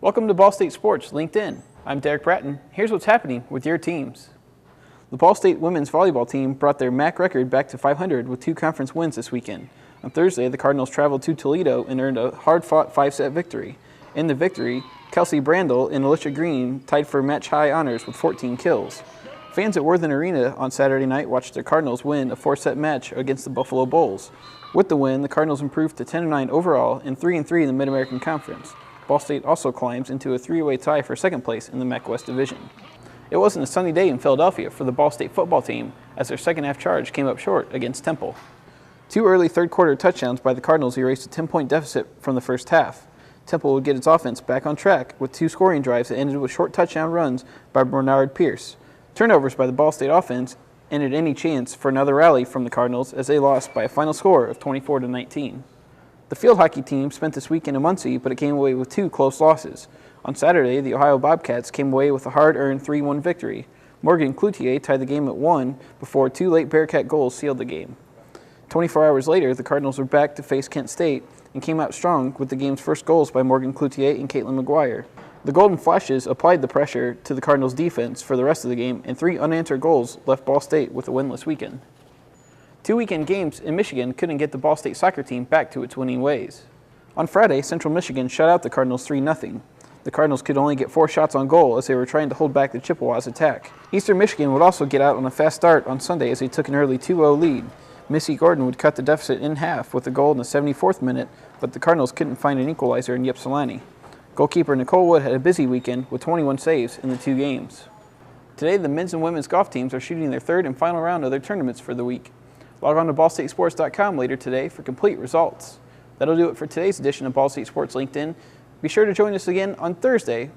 Welcome to Ball State Sports LinkedIn. I'm Derek Bratton. Here's what's happening with your teams. The Ball State women's volleyball team brought their MAC record back to 500 with 2 conference wins this weekend. On Thursday, the Cardinals traveled to Toledo and earned a hard-fought 5-set victory. In the victory, Kelsey Brandel and Alicia Green tied for match-high honors with 14 kills. Fans at Worthen Arena on Saturday night watched the Cardinals win a 4-set match against the Buffalo Bulls. With the win, the Cardinals improved to 10-9 overall and 3-3 in the Mid-American Conference. Ball State also climbs into a 3-way tie for second place in the MAC West Division. It wasn't a sunny day in Philadelphia for the Ball State football team as their second-half charge came up short against Temple. 2 early third-quarter touchdowns by the Cardinals erased a 10-point deficit from the first half. Temple would get its offense back on track with 2 scoring drives that ended with short touchdown runs by Bernard Pierce. Turnovers by the Ball State offense ended any chance for another rally from the Cardinals as they lost by a final score of 24-19. The field hockey team spent this weekend in Muncie, but it came away with 2 close losses. On Saturday, the Ohio Bobcats came away with a hard-earned 3-1 victory. Morgan Cloutier tied the game at 1 before 2 late Bearcat goals sealed the game. 24 hours later, the Cardinals were back to face Kent State and came out strong with the game's first goals by Morgan Cloutier and Caitlin McGuire. The Golden Flashes applied the pressure to the Cardinals' defense for the rest of the game, and 3 unanswered goals left Ball State with a winless weekend. 2 weekend games in Michigan couldn't get the Ball State soccer team back to its winning ways. On Friday, Central Michigan shut out the Cardinals 3-0. The Cardinals could only get 4 shots on goal as they were trying to hold back the Chippewas' attack. Eastern Michigan would also get out on a fast start on Sunday as they took an early 2-0 lead. Missy Gordon would cut the deficit in half with a goal in the 74th minute, but the Cardinals couldn't find an equalizer in Ypsilanti. Goalkeeper Nicole Wood had a busy weekend with 21 saves in the 2 games. Today, the men's and women's golf teams are shooting their 3rd and final round of their tournaments for the week. Log on to ballstatesports.com later today for complete results. That'll do it for today's edition of Ball State Sports LinkedIn. Be sure to join us again on Thursday.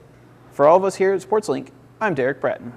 For all of us here at SportsLink, I'm Derek Bratton.